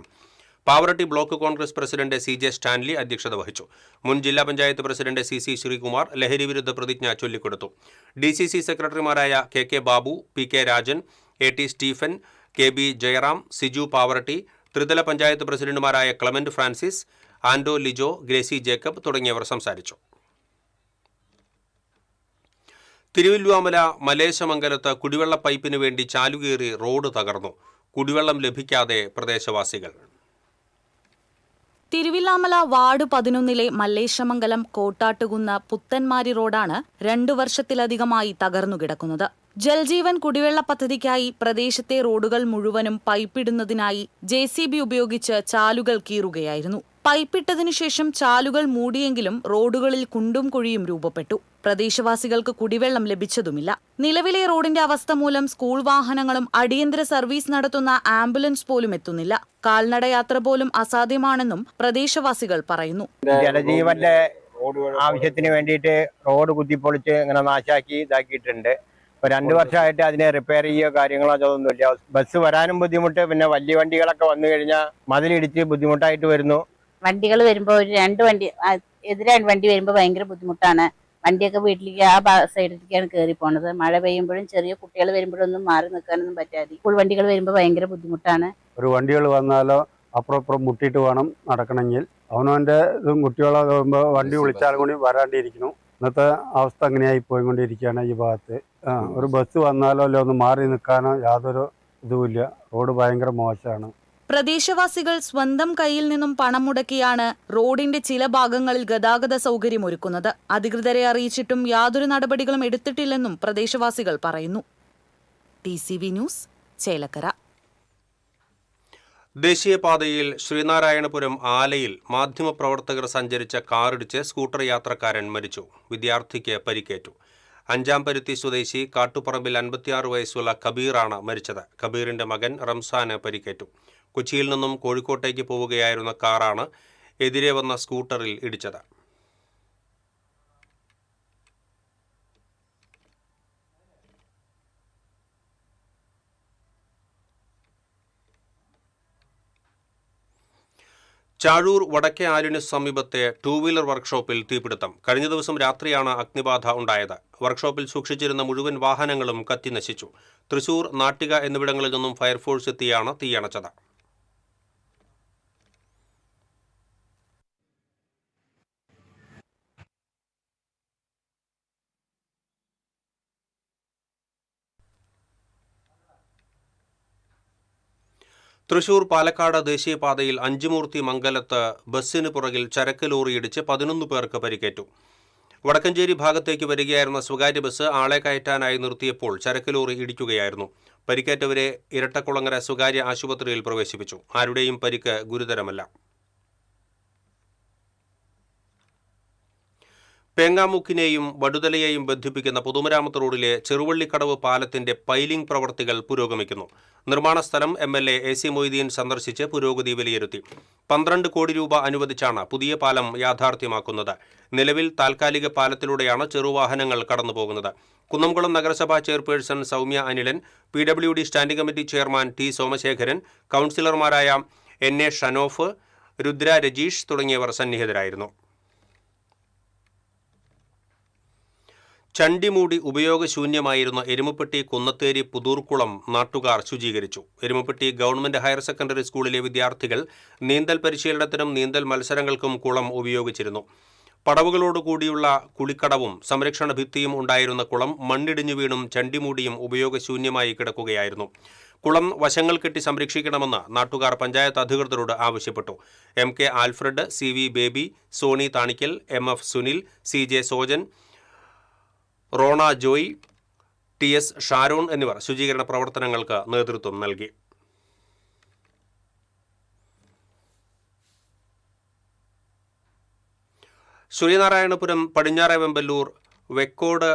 Pavaratty block Congress president CJ Stanley അധ്യക്ഷത വഹിച്ചു. മുൻ ജില്ലാ പഞ്ചായത്ത് പ്രസിഡന്റ് CC ശ്രീകുമാർ ലഹരി വിരുദ്ധ പ്രതിജ്ഞ ചൊല്ലിക്കൊടുത്തു. DCC സെക്രട്ടറിമാരായ KK Babu, PK Rajan, AT Stephen, KB Jayaram, Siju Pavaratty, ത്രിതല പഞ്ചായത്ത് പ്രസിഡന്റുമാരായ Clement Francis, Ando Lijo, Gracy Jacob തുടങ്ങിയവർ സംസാരിച്ചു. തിരുവല്ലുവാമല മലേശമംഗലത്ത് കുടിവെള്ള പൈപ്പിന് വേണ്ടി ചാലുകേറി റോഡ് തകർന്നു. കുടിവെള്ളം ലഭിക്കാതെ പ്രദേശവാസികൾ. തിരുവില്ലാമല വാർഡ് 11 മല്ലേശമംഗലം കോട്ടാട്ടുകുന്ന് പുത്തൻമാരി റോഡാണ് 2 വർഷത്തിലധികമായി തകർന്നുകിടക്കുന്നത്. ജൽജീവൻ കുടിവെള്ള പദ്ധതിക്കായി പ്രദേശത്തെ റോഡുകൾ മുഴുവനും പൈപ്പിടുന്നതിനായി JCB ഉപയോഗിച്ച് ചാലുകൾ കീറുകയായിരുന്നു. പൈപ്പിട്ടതിനു ശേഷം ചാലുകൾ മൂടിയെങ്കിലും റോഡുകളിൽ കുണ്ടും കുഴിയും രൂപപ്പെട്ടു. പ്രദേശവാസികൾക്ക് കുടിവെള്ളം ലഭിച്ചതുമില്ല. നിലവിലെ റോഡിന്റെ അവസ്ഥ മൂലം സ്കൂൾ വാഹനങ്ങളും അടിയന്തര സർവീസ് നടത്തുന്ന ആംബുലൻസ് പോലും എത്തുന്നില്ല. കാൽനടയാത്ര പോലും അസാധ്യമാണെന്നും പ്രദേശവാസികൾ പറയുന്നു. ജലജീവന്റെ ആവശ്യത്തിന് വേണ്ടിയിട്ട് റോഡ് കുത്തിപ്പൊളിച്ച് ഇങ്ങനെ നാശാക്കി ഇതാക്കിയിട്ടുണ്ട്. ഇപ്പൊ 2 വർഷമായിട്ട് അതിനെ റിപ്പയർ ചെയ്യുകയോ കാര്യങ്ങളോ അതൊന്നുമില്ല. ബസ് വരാനും ബുദ്ധിമുട്ട്, പിന്നെ വലിയ വണ്ടികളൊക്കെ വന്നു കഴിഞ്ഞാൽ മതിലിടിച്ച് ബുദ്ധിമുട്ടായിട്ട് വരുന്നു. വണ്ടികൾ വരുമ്പോൾ ഒരു 2 വണ്ടി എതിരെ വണ്ടി വരുമ്പോൾ ഭയങ്കര ബുദ്ധിമുട്ടാണ്. വണ്ടിയൊക്കെ വീട്ടിലേക്ക് ആ സൈഡിലേക്കാണ് കയറി പോണത്. മഴ പെയ്യുമ്പോഴും ചെറിയ കുട്ടികൾ വരുമ്പോഴൊന്നും മാറി നിൽക്കാനൊന്നും പറ്റാതെ സ്കൂൾ വണ്ടികൾ വരുമ്പോൾ ഭയങ്കര ബുദ്ധിമുട്ടാണ്. ഒരു വണ്ടികൾ വന്നാലോ അപ്പുറം മുട്ടിയിട്ട് വേണം നടക്കണമെങ്കിൽ. അവനവൻ്റെ ഇതും കുട്ടികളെ വണ്ടി വിളിച്ചാലും കൂടി വരാണ്ടിരിക്കുന്നു. ഇന്നത്തെ അവസ്ഥ അങ്ങനെയായി പോയിക്കൊണ്ടിരിക്കുകയാണ് ഈ ഭാഗത്ത്. ഒരു ബസ് വന്നാലോ അല്ലെ ഒന്ന് മാറി നിൽക്കാനോ യാതൊരു ഇതുമില്ല. റോഡ് ഭയങ്കര മോശമാണ്. പ്രദേശവാസികൾ സ്വന്തം കയ്യിൽ നിന്നും പണം മുടക്കിയാണ് റോഡിന്റെ ചില ഭാഗങ്ങളിൽ ഗതാഗത സൗകര്യമൊരുക്കുന്നത്. അധികൃതരെ അറിയിച്ചിട്ടും യാതൊരു നടപടികളും എടുത്തിട്ടില്ലെന്നും പ്രദേശവാസികൾ പറയുന്നു. TCV news, Chelakkara. ദേശീയപാതയിൽ ശ്രീനാരായണപുരം ആലയിൽ മാധ്യമപ്രവർത്തകർ സഞ്ചരിച്ച കാറിടിച്ച് സ്കൂട്ടർ യാത്രക്കാരൻ മരിച്ചു. വിദ്യാർത്ഥിക്ക് പരിക്കേറ്റു. അഞ്ചാംപരുത്തി സ്വദേശി കാട്ടുപറമ്പിൽ 56 വയസ്സുള്ള കബീറാണ് മരിച്ചത്. കബീറിന്റെ മകൻ റംസാന് പരിക്കേറ്റു. കൊച്ചിയിൽ നിന്നും കോഴിക്കോട്ടേക്ക് പോവുകയായിരുന്ന കാറാണ് എതിരെ വന്ന സ്കൂട്ടറിൽ ഇടിച്ചത്. ചാഴൂർ വടക്കേ ആലിന് സമീപത്തെ ടൂ വീലർ വർക്ക്ഷോപ്പിൽ തീപിടുത്തം. കഴിഞ്ഞ ദിവസം രാത്രിയാണ് അഗ്നിബാധ ഉണ്ടായത്. വർക്ക്ഷോപ്പിൽ സൂക്ഷിച്ചിരുന്ന മുഴുവൻ വാഹനങ്ങളും കത്തിനശിച്ചു. തൃശൂർ, നാട്ടിക എന്നിവിടങ്ങളിൽ നിന്നും ഫയർഫോഴ്സ് എത്തിയാണ് തീയണച്ചത്. തൃശൂർ പാലക്കാട് ദേശീയപാതയിൽ അഞ്ചുമൂർത്തി മംഗലത്ത് ബസ്സിന് പുറകിൽ ചരക്ക് ലോറിയിടിച്ച് 11 പേർക്ക് പരിക്കേറ്റു. വടക്കഞ്ചേരി ഭാഗത്തേക്ക് വരികയായിരുന്ന സ്വകാര്യ ബസ് ആളെ കയറ്റാനായി നിർത്തിയപ്പോൾ ചരക്ക് ലോറി ഇടിക്കുകയായിരുന്നു. പരിക്കേറ്റവരെ ഇരട്ടക്കുളങ്ങര സ്വകാര്യ ആശുപത്രിയിൽ പ്രവേശിപ്പിച്ചു. ആരുടെയും പരിക്ക് ഗുരുതരമല്ല. പേങ്ങാമുക്കിനെയും വടുതലയെയും ബന്ധിപ്പിക്കുന്ന പൊതുമരാമത്ത് റോഡിലെ ചെറുവള്ളിക്കടവ് പാലത്തിന്റെ പൈലിംഗ് പ്രവർത്തികൾ പുരോഗമിക്കുന്നു. നിർമ്മാണ സ്ഥലം MLA AC മൊയ്തീൻ സന്ദർശിച്ച് പുരോഗതി വിലയിരുത്തി. 12 കോടി രൂപ അനുവദിച്ചാണ് പുതിയ പാലം യാഥാർത്ഥ്യമാക്കുന്നത്. നിലവിൽ താൽക്കാലിക പാലത്തിലൂടെയാണ് ചെറുവാഹനങ്ങൾ കടന്നുപോകുന്നത്. കുന്നംകുളം നഗരസഭാ chairperson Soumya Anilan, PWD standing committee chairman T Somasekharan, കൗൺസിലർമാരായ NA ഷനോഫ്, രുദ്ര രജീഷ് തുടങ്ങിയവർ സന്നിഹിതരായിരുന്നു. ചണ്ടിമൂടി ഉപയോഗശൂന്യമായിരുന്ന എരുമപ്പെട്ടി കുന്നത്തേരി പുതൂർക്കുളം നാട്ടുകാർ ശുചീകരിച്ചു. എരുമപ്പെട്ടി ഗവൺമെന്റ് ഹയർ സെക്കൻഡറി സ്കൂളിലെ വിദ്യാർത്ഥികൾ നീന്തൽ പരിശീലനത്തിനും നീന്തൽ മത്സരങ്ങൾക്കും കുളം ഉപയോഗിച്ചിരുന്നു. പടവുകളോടുകൂടിയുള്ള കുളിക്കടവും സംരക്ഷണ ഭിത്തിയും ഉണ്ടായിരുന്ന കുളം മണ്ണിടിഞ്ഞു വീണും ചണ്ടിമൂടിയും ഉപയോഗശൂന്യമായി കിടക്കുകയായിരുന്നു. കുളം വശങ്ങൾ കെട്ടി സംരക്ഷിക്കണമെന്ന് നാട്ടുകാർ പഞ്ചായത്ത് അധികൃതരോട് ആവശ്യപ്പെട്ടു. MK Alfred, CV Baby, Soni Thanikkal, MF Sunil, CJ Sojan, Rona Joy, TS Sharon എന്നിവർ ശുചീകരണ പ്രവർത്തനങ്ങൾക്ക് നേതൃത്വം നൽകി. ശ്രീനാരായണപുരം പടിഞ്ഞാറെ വെമ്പല്ലൂർ വെക്കോട്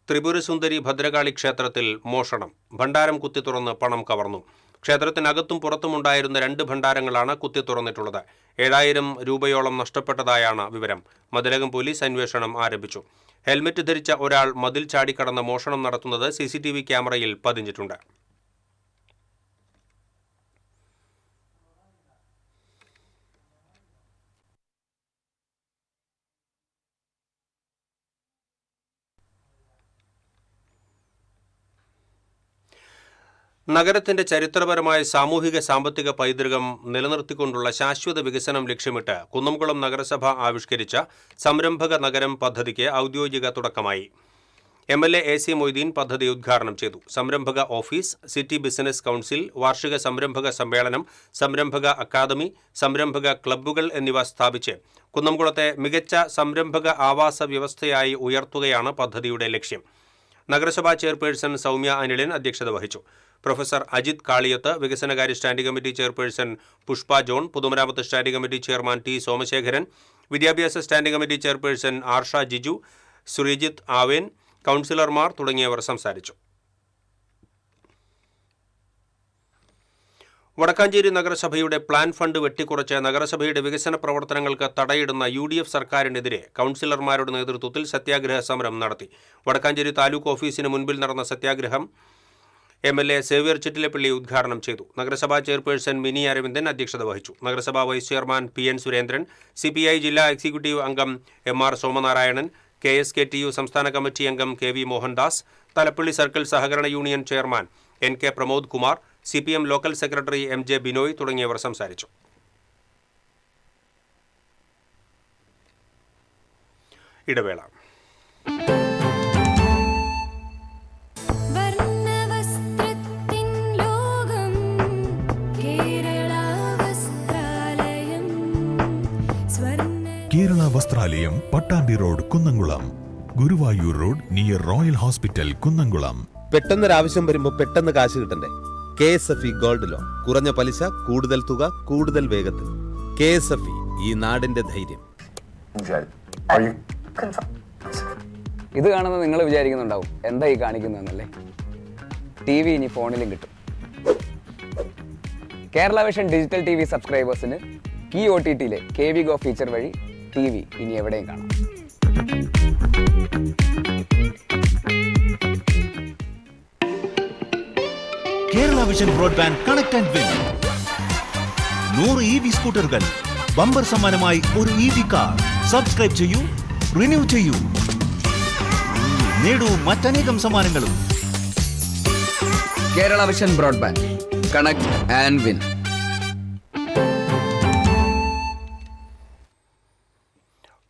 ത്രിപുരസുന്ദരി ഭദ്രകാളി ക്ഷേത്രത്തിൽ മോഷണം. ഭണ്ഡാരം കുത്തി തുറന്ന് പണം കവർന്നു. ക്ഷേത്രത്തിനകത്തും പുറത്തുമുണ്ടായിരുന്ന 2 ഭണ്ഡാരങ്ങളാണ് കുത്തി തുറന്നിട്ടുള്ളത്. 7000 രൂപയോളം നഷ്ടപ്പെട്ടതായാണ് വിവരം. മതിലകം പോലീസ് അന്വേഷണം ആരംഭിച്ചു. ഹെൽമറ്റ് ധരിച്ച ഒരാൾ മതിൽ ചാടിക്കടന്ന് മോഷണം നടത്തുന്നത് CCTV ക്യാമറയിൽ പതിഞ്ഞിട്ടുണ്ട്. നഗരത്തിന്റെ ചരിത്രപരമായ സാമൂഹിക സാമ്പത്തിക പൈതൃകം നിലനിർത്തിക്കൊണ്ടുള്ള ശാശ്വത വികസനം ലക്ഷ്യമിട്ട് കുന്നംകുളം നഗരസഭ ആവിഷ്കരിച്ച സംരംഭക നഗരം പദ്ധതിക്ക് ഔദ്യോഗിക തുടക്കമായി. MLA AC മൊയ്തീൻ പദ്ധതി ഉദ്ഘാടനം ചെയ്തു. സംരംഭക ഓഫീസ്, സിറ്റി ബിസിനസ് കൗൺസിൽ, വാർഷിക സംരംഭക സമ്മേളനം, സംരംഭക അക്കാദമി, സംരംഭക ക്ലബ്ബുകൾ എന്നിവ സ്ഥാപിച്ച് കുന്നംകുളത്തെ മികച്ച സംരംഭക ആവാസ വ്യവസ്ഥയായി ഉയർത്തുകയാണ് പദ്ധതിയുടെ ലക്ഷ്യം. നഗരസഭാ ചെയർപേഴ്സൺ സൗമ്യ അനിലൻ അധ്യക്ഷത വഹിച്ചു. പ്രൊഫസർ അജിത് കാളിയത്ത്, വികസനകാര്യ standing committee chairperson Pushpa John, പൊതുമരാമത്ത് standing committee chairman T Somasekharan, വിദ്യാഭ്യാസ standing committee chairperson Arsha Jiju, Sreejith Aven, കൗൺസിലർമാർ തുടങ്ങിയവർ സംസാരിച്ചു. വടക്കാഞ്ചേരി നഗരസഭയുടെ പ്ലാൻ ഫണ്ട് വെട്ടിക്കുറച്ച് നഗരസഭയുടെ വികസന പ്രവർത്തനങ്ങൾക്ക് തടയിടുന്ന UDF സർക്കാരിനെതിരെ കൗൺസിലർമാരുടെ നേതൃത്വത്തിൽ സത്യാഗ്രഹ സമരം നടത്തി. വടക്കാഞ്ചേരി താലൂക്ക് ഓഫീസിന് മുൻപിൽ നടന്ന സത്യാഗ്രഹം MLA സേവ്യർ ചിറ്റിലപ്പള്ളി ഉദ്ഘാടനം ചെയ്തു. നഗരസഭാ ചെയർപേഴ്സൺ മിനി അരവിന്ദൻ അധ്യക്ഷത വഹിച്ചു. നഗരസഭാ vice chairman PN Surendran, CPI ജില്ലാ എക്സിക്യൂട്ടീവ് അംഗം MR സോമനാരായണൻ, KSKTU സംസ്ഥാന കമ്മിറ്റി അംഗം KV മോഹൻദാസ്, തലപ്പള്ളി സർക്കിൾ സഹകരണ union chairman NK Pramod Kumar, CPM local secretary MJ Binoy തുടങ്ങിയവർ സംസാരിച്ചു. ഇടവേള. Kerala Vasthralayam, Pattambi road, Kunnamkulam. Guruvayur road near royal hospital, Kunnamkulam. പെട്ടെന്നൊരാവശ്യം വരുമ്പോൾ പെട്ടെന്ന് കാശ് കിട്ടണ്ടേ? KSFE gold loan. കുറഞ്ഞ പലിശ, കൂടുതൽ തുക, കൂടുതൽ വേഗത്തിൽ. KSFE, ഈ നാടിന്റെ ധൈര്യം. ഇത് കാണുന്നത് നിങ്ങൾ വിചാരിക്കുന്നുണ്ടാവും എന്താ ഈ കാണിക്കുന്നതെന്നല്ലേ. TV ഇനി ഫോണിലും കിട്ടും. കേരള വിഷൻ ഡിജിറ്റൽ TV സബ്സ്ക്രൈബേഴ്സിന് കീ OTTയിലെ KV Go ഫീച്ചർ വഴി TV ഇനി എവിടെയും കാണാം. Kerala Vision broadband connect and win. 100 EV സ്കൂട്ടറുകൾ, ബമ്പർ സമ്മാനമായി ഒരു EV കാർ. സബ്സ്ക്രൈബ് ചെയ്യൂ, റിന്യൂ ചെയ്യൂ, നേടൂ മറ്റനേകം സമ്മാനങ്ങളും. Kerala Vision broadband, connect and win.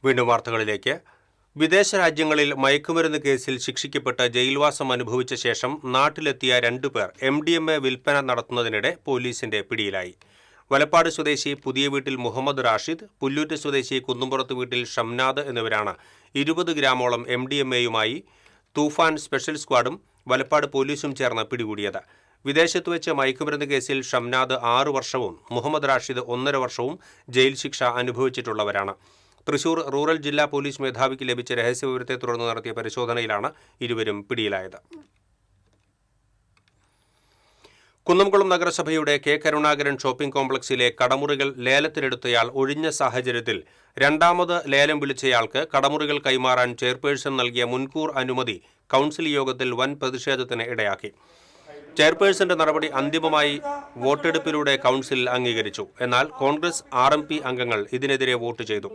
വീണ്ടും വാർത്തകളിലേക്ക്. വിദേശ രാജ്യങ്ങളിൽ മയക്കുമരുന്ന് കേസിൽ ശിക്ഷിക്കപ്പെട്ട് ജയിൽവാസം അനുഭവിച്ച ശേഷം നാട്ടിലെത്തിയ 2 പേർ MDMA വിൽപ്പന നടത്തുന്നതിനിടെ പോലീസിന്റെ പിടിയിലായി. വലപ്പാട് സ്വദേശി പുതിയ വീട്ടിൽ മുഹമ്മദ് റാഷിദ്, പുല്ലൂറ്റ് സ്വദേശി കുന്നുംപുറത്ത് വീട്ടിൽ ഷംനാദ് എന്നിവരാണ് 20 ഗ്രാമോളം MDMAയുമായി തൂഫാൻ സ്പെഷ്യൽ സ്ക്വാഡും വലപ്പാട് പോലീസും ചേർന്ന് പിടികൂടിയത്. വിദേശത്ത് വെച്ച് മയക്കുമരുന്ന് കേസിൽ ഷംനാദ് 6 വർഷവും മുഹമ്മദ് റാഷിദ് 1.5 വർഷവും ജയിൽ ശിക്ഷ അനുഭവിച്ചിട്ടുള്ളവരാണ്. തൃശൂർ റൂറൽ ജില്ലാ പോലീസ് മേധാവിക്ക് ലഭിച്ച രഹസ്യവിവരത്തെ തുടർന്ന് നടത്തിയ പരിശോധനയിലാണ് ഇരുവരും പിടിയിലായത്. കുന്നംകുളം നഗരസഭയുടെ കെ കരുണാകരൻ ഷോപ്പിംഗ് കോംപ്ലക്സിലെ കടമുറികൾ ലേലത്തിനെടുത്തയാൾ ഒഴിഞ്ഞ സാഹചര്യത്തിൽ രണ്ടാമത് ലേലം വിളിച്ചയാൾക്ക് കടമുറികൾ കൈമാറാൻ ചെയർപേഴ്സൺ നൽകിയ മുൻകൂർ അനുമതി കൗൺസിൽ യോഗത്തിൽ വൻ പ്രതിഷേധത്തിന് ഇടയാക്കി. ചെയർപേഴ്സന്റെ നടപടി അന്തിമമായി വോട്ടെടുപ്പിലൂടെ കൗൺസിൽ അംഗീകരിച്ചു. എന്നാൽ കോൺഗ്രസ് RMP അംഗങ്ങൾ ഇതിനെതിരെ വോട്ട് ചെയ്തു.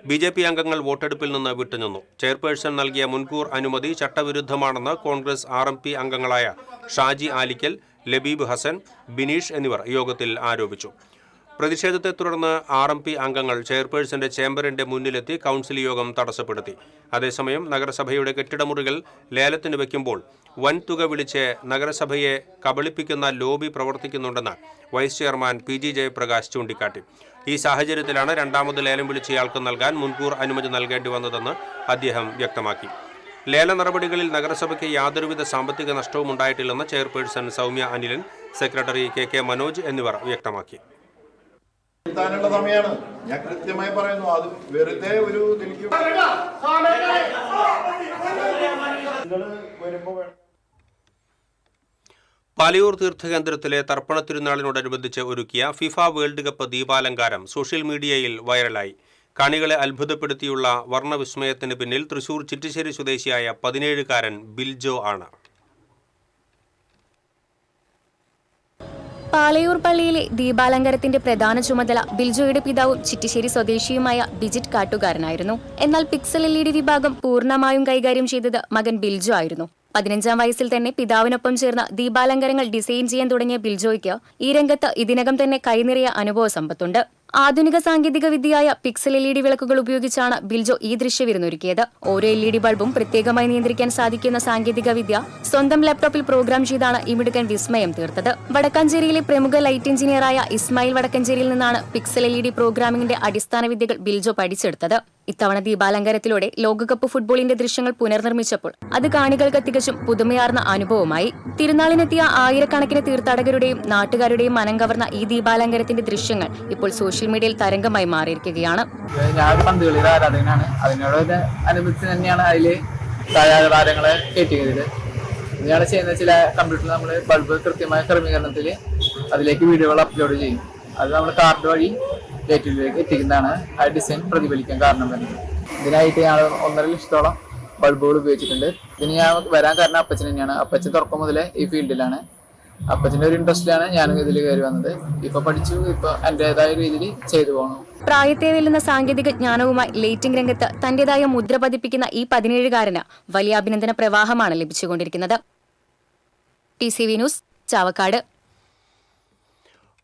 BJP അംഗങ്ങൾ വോട്ടെടുപ്പിൽ നിന്ന് വിട്ടുനിന്നു. ചെയർപേഴ്സൺ നൽകിയ മുൻകൂർ അനുമതി ചട്ടവിരുദ്ധമാണെന്ന് കോൺഗ്രസ് RMP അംഗങ്ങളായ ഷാജി ആലിക്കൽ, ലബീബ് ഹസൻ, ബിനീഷ് എന്നിവർ യോഗത്തിൽ ആരോപിച്ചു. പ്രതിഷേധത്തെ തുടർന്ന് RMP അംഗങ്ങൾ ചെയർപേഴ്സന്റെ ചേംബറിന്റെ മുന്നിലെത്തി കൗൺസിൽ യോഗം തടസ്സപ്പെടുത്തി. അതേസമയം നഗരസഭയുടെ കെട്ടിടമുറികൾ ലേലത്തിന് വയ്ക്കുമ്പോൾ വൻ തുക വിളിച്ച് നഗരസഭയെ കബളിപ്പിക്കുന്ന ലോബി പ്രവർത്തിക്കുന്നുണ്ടെന്ന് വൈസ് ചെയർമാൻ PG ജയപ്രകാശ് ചൂണ്ടിക്കാട്ടി. ഈ സാഹചര്യത്തിലാണ് രണ്ടാമത് ലേലം വിളിച്ചയാൾക്ക് നൽകാൻ മുൻകൂർ അനുമതി നൽകേണ്ടി വന്നതെന്ന് അദ്ദേഹം വ്യക്തമാക്കി. ലേല നടപടികളിൽ നഗരസഭയ്ക്ക് യാതൊരുവിധ സാമ്പത്തിക നഷ്ടവും ഉണ്ടായിട്ടില്ലെന്ന് chairperson Soumya Anilan, secretary KK Manoj എന്നിവർ വ്യക്തമാക്കി. സമയമാണ് ഞാൻ കൃത്യമായി പറയുന്നു. അത് വെറുതെ ഒരു പാലയൂർ തീർത്ഥകേന്ദ്രത്തിലെ തർപ്പണ തിരുനാളിനോടനുബന്ധിച്ച് ഒരുക്കിയ ഫിഫ വേൾഡ് കപ്പ് ദീപാലങ്കാരം സോഷ്യൽ മീഡിയയിൽ വൈറലായി. കാണികളെ അത്ഭുതപ്പെടുത്തിയുള്ള വർണ്ണവിസ്മയത്തിന് പിന്നിൽ തൃശൂർ ചിറ്റിശ്ശേരി സ്വദേശിയായ 17-കാരൻ ബിൽജോ ആണ്. പാലയൂർ പള്ളിയിലെ ദീപാലങ്കാരത്തിന്റെ പ്രധാന ചുമതല ബിൽജോയുടെ പിതാവും ചിറ്റിശ്ശേരി സ്വദേശിയുമായ ബിജിറ്റ് കാട്ടുകാരനായിരുന്നു. എന്നാൽ പിക്സൽ LED വിഭാഗം പൂർണ്ണമായും കൈകാര്യം ചെയ്തത് മകൻ ബിൽജോ ആയിരുന്നു. 15-ാം വയസ്സിൽ തന്നെ പിതാവിനൊപ്പം ചേർന്ന് ദീപാലങ്കാരങ്ങൾ ഡിസൈൻ ചെയ്യാൻ തുടങ്ങിയ ബിൽജോയ്ക്ക് ഈ രംഗത്ത് ഇതിനകം തന്നെ കൈനിറിയ അനുഭവ സമ്പത്തുണ്ട്. ആധുനിക സാങ്കേതിക വിദ്യയായ പിക്സൽ LED വിളക്കുകൾ ഉപയോഗിച്ചാണ് ബിൽജോ ഈ ദൃശ്യവിരുന്നൊരുക്കിയത്. ഓരോ LED ബൾബും പ്രത്യേകമായി നിയന്ത്രിക്കാൻ സാധിക്കുന്ന സാങ്കേതിക വിദ്യ സ്വന്തം ലാപ്ടോപ്പിൽ പ്രോഗ്രാം ചെയ്താണ് ഈ മിടുക്കൻ വിസ്മയം തീർത്തത്. വടക്കാഞ്ചേരിയിലെ പ്രമുഖ ലൈറ്റ് എഞ്ചിനീയറായ ഇസ്മായിൽ വടക്കഞ്ചേരിയിൽ നിന്നാണ് പിക്സൽ LED പ്രോഗ്രാമിംഗിന്റെ അടിസ്ഥാന വിദ്യകൾ ബിൽജോ പഠിച്ചെടുത്തത്. ഇത്തവണ ദീപാലങ്കാരത്തിലൂടെ ലോകകപ്പ് ഫുട്ബോളിന്റെ ദൃശ്യങ്ങൾ പുനർനിർമ്മിച്ചപ്പോൾ അത് കാണികൾക്ക് തികച്ചും പുതുമയാർന്ന അനുഭവമായി. തിരുനാളിനെത്തിയ ആയിരക്കണക്കിന് തീർത്ഥാടകരുടെയും നാട്ടുകാരുടെയും മനം കവർന്ന ഈ ദീപാലങ്കാരത്തിന്റെ ദൃശ്യങ്ങൾ ഇപ്പോൾ സോഷ്യൽ മീഡിയയിൽ തരംഗമായി മാറിയിരിക്കുകയാണ്. ഞാനൊരു പന്തുകളിയുടെ ആരാധകനാണ്. അതിനോട് അനുബന്ധിച്ച് തന്നെയാണ് അതില് താരങ്ങളെ കയറ്റിയത്. ഇതാണ് ചെയ്യുന്ന ചില കമ്പ്യൂട്ടറിൽ നമ്മൾ ബൾബ് കൃത്യമായ ക്രമീകരണത്തിൽ അതിലേക്ക് വീഡിയോകൾ അപ്ലോഡ് ചെയ്യും. അത് നമ്മൾ കാർഡ് വഴി ഡേറ്റിലേക്ക് എത്തിക്കുന്നതാണ് ആ ഡിസൈൻ പ്രതിഫലിക്കാൻ കാരണം വരുന്നത്. ഇതിനായിട്ട് ഞാൻ 1.5 ലക്ഷത്തോളം ബൾബുകൾ ഉപയോഗിച്ചിട്ടുണ്ട്. ഇതിന് ഞാൻ വരാൻ കാരണം അപ്പച്ചൻ തന്നെയാണ്. അപ്പച്ചൻ തുടക്കം മുതലേ ഈ ഫീൽഡിലാണ്. അപ്പച്ചൻ്റെ ഒരു ഇൻട്രസ്റ്റിലാണ് ഞാനും ഇതിൽ കയറി വന്നത്. ഇപ്പൊ പഠിച്ചു, ഇപ്പൊ എന്റേതായ രീതിയിൽ ചെയ്തു പോകണം. പ്രായത്തെ വെല്ലുന്ന സാങ്കേതിക ജ്ഞാനവുമായി ലൈറ്റിംഗ് രംഗത്ത് തന്റേതായ മുദ്ര പതിപ്പിക്കുന്ന ഈ 17-കാരന് വലിയ അഭിനന്ദന പ്രവാഹമാണ് ലഭിച്ചുകൊണ്ടിരിക്കുന്നത്. TCV news, Chavakkad.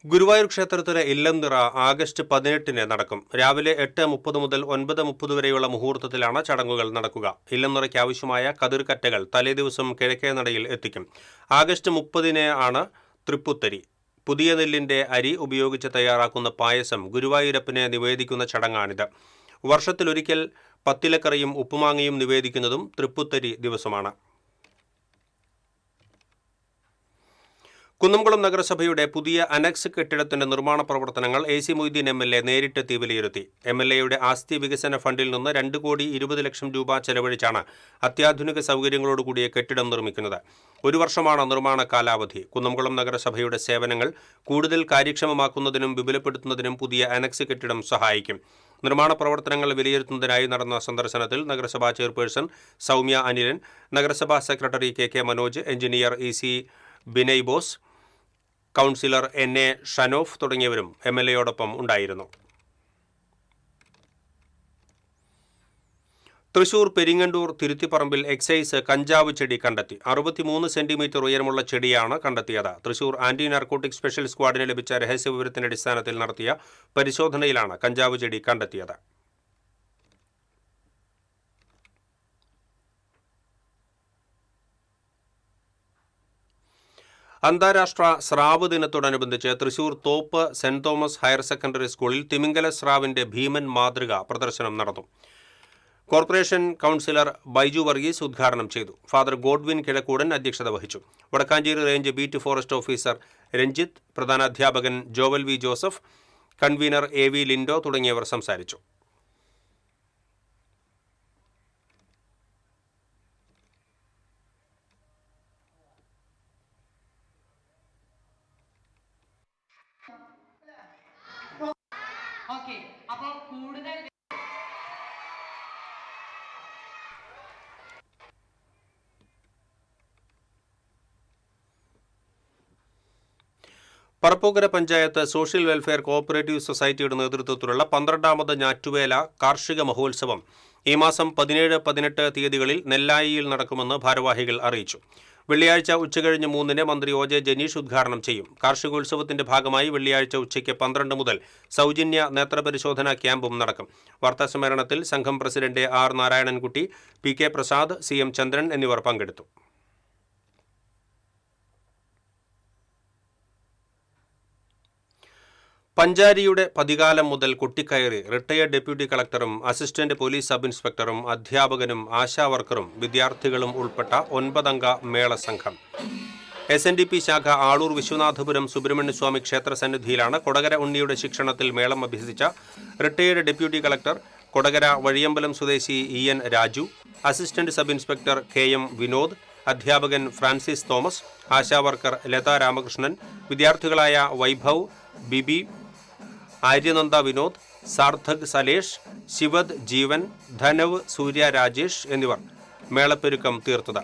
ഗുരുവായൂർ ക്ഷേത്രത്തിലെ ഇല്ലംനിറ ആഗസ്റ്റ് 18-ന് നടക്കും. രാവിലെ 8:30 മുതൽ 9:30 വരെയുള്ള മുഹൂർത്തത്തിലാണ് ചടങ്ങുകൾ നടക്കുക. ഇല്ലംനിറയ്ക്ക് ആവശ്യമായ കതിർക്കറ്റകൾ തലേദിവസം കിഴക്കേ നടയിൽ എത്തിക്കും. ആഗസ്റ്റ് 30-ന് ആണ് തൃപ്പുത്തരി. പുതിയ നെല്ലിന്റെ അരി ഉപയോഗിച്ച് തയ്യാറാക്കുന്ന പായസം ഗുരുവായൂരപ്പനെ നിവേദിക്കുന്ന ചടങ്ങാണിത്. വർഷത്തിലൊരിക്കൽ പത്തിലക്കറിയും ഉപ്പുമാങ്ങയും നിവേദിക്കുന്നതും തൃപ്പുത്തരി ദിവസമാണ്. കുന്നംകുളം നഗരസഭയുടെ പുതിയ അനക്സ് കെട്ടിടത്തിന്റെ നിർമ്മാണ പ്രവർത്തനങ്ങൾ AC മൊയ്തീൻ MLA നേരിട്ടെത്തി വിലയിരുത്തി. MLAയുടെ ആസ്തി വികസന ഫണ്ടിൽ നിന്ന് 2,20,00,000 രൂപ ചെലവഴിച്ചാണ് അത്യാധുനിക സൗകര്യങ്ങളോടുകൂടിയ കെട്ടിടം നിർമ്മിക്കുന്നത്. 1 വർഷമാണ് നിർമ്മാണ കാലാവധി. കുന്നംകുളം നഗരസഭയുടെ സേവനങ്ങൾ കൂടുതൽ കാര്യക്ഷമമാക്കുന്നതിനും വിപുലപ്പെടുത്തുന്നതിനും പുതിയ അനക്സ് കെട്ടിടം സഹായിക്കും. നിർമ്മാണ പ്രവർത്തനങ്ങൾ വിലയിരുത്തുന്നതിനായി നടന്ന സന്ദർശനത്തിൽ നഗരസഭാ ചെയർപേഴ്സൺ സൗമ്യ അനിലൻ, നഗരസഭാ secretary KK Manoj, engineer EC Binay boss, councillor NA ഷനോഫ് തുടങ്ങിയവരും MLAയോടൊപ്പം ഉണ്ടായിരുന്നു. തൃശൂർ പെരിങ്ങണ്ടൂർ തിരുത്തിപ്പറമ്പിൽ എക്സൈസ് കഞ്ചാവ് ചെടി കണ്ടെത്തി. 63 സെന്റിമീറ്റർ ഉയരമുള്ള ചെടിയാണ് കണ്ടെത്തിയത്. തൃശൂർ ആന്റി നാർക്കോട്ടിക് സ്പെഷ്യൽ സ്ക്വാഡിന് ലഭിച്ച രഹസ്യവിവരത്തിന്റെ അടിസ്ഥാനത്തിൽ നടത്തിയ പരിശോധനയിലാണ് കഞ്ചാവ് ചെടി കണ്ടെത്തിയത്. അന്താരാഷ്ട്ര സ്രാവ് ദിനത്തോടനുബന്ധിച്ച് Thrissur Thope saint Thomas higher secondary സ്കൂളിൽ തിമിംഗല സ്രാവിന്റെ ഭീമൻ മാതൃക പ്രദർശനം നടന്നു. കോർപ്പറേഷൻ കൗൺസിലർ ബൈജു വർഗീസ് ഉദ്ഘാടനം ചെയ്തു. ഫാദർ ഗോഡ്വിൻ കിഴക്കൂടൻ അധ്യക്ഷത വഹിച്ചു. Vadakkanchery range beat forest officer Ranjith, പ്രധാനാധ്യാപകൻ Joel V Joseph, convener AV Lindo തുടങ്ങിയവർ സംസാരിച്ചു. Parappukkara panchayat social welfare cooperative സൊസൈറ്റിയുടെ നേതൃത്വത്തിലുള്ള 12ാമത് ഞാറ്റുവേല കാർഷിക മഹോത്സവം ഈ മാസം 17-18 തീയതികളിൽ നെല്ലായിയിൽ നടക്കുമെന്ന് ഭാരവാഹികൾ അറിയിച്ചു. വെള്ളിയാഴ്ച ഉച്ചകഴിഞ്ഞ് 3-ന് മന്ത്രി OJ ജനീഷ് ഉദ്ഘാടനം ചെയ്യും. കാർഷികോത്സവത്തിന്റെ ഭാഗമായി വെള്ളിയാഴ്ച ഉച്ചയ്ക്ക് 12 മുതൽ സൗജന്യ നേത്രപരിശോധനാ ക്യാമ്പും നടക്കും. വാർത്താസമ്മേളനത്തിൽ സംഘം president R Narayanankutty, PK Prasad, CM Chandran എന്നിവർ പങ്കെടുത്തു. പഞ്ചാരിയുടെ പതികാലം മുതൽ കൊട്ടിക്കയറി റിട്ടയർഡ് ഡെപ്യൂട്ടി കളക്ടറും അസിസ്റ്റന്റ് പോലീസ് സബ് ഇൻസ്പെക്ടറും അധ്യാപകനും ആശാവർക്കറും വിദ്യാർത്ഥികളും ഉൾപ്പെട്ട 9-അംഗ മേളസംഘം SNDP ശാഖ ആളൂർ വിശ്വനാഥപുരം സുബ്രഹ്മണ്യസ്വാമി ക്ഷേത്ര സന്നിധിയിലാണ്. കൊടകര ഉണ്ണിയുടെ ശിക്ഷണത്തിൽ മേളം അഭ്യസിച്ച retired deputy collector Kodakara Vazhiyambalam സ്വദേശി EN Raju, assistant sub inspector KM Vinod, അധ്യാപകൻ Francis Thomas, ASHA worker Latha Ramakrishnan, വിദ്യാർത്ഥികളായ വൈഭവ്, ബിബി, ആര്യനന്ദ വിനോദ്, സാർത്ഥക് സലേഷ്, ശിവദ് ജീവൻ, ധനവ് സൂര്യ രാജേഷ് എന്നിവർ മേളപ്പെരുക്കം തീർത്തത്.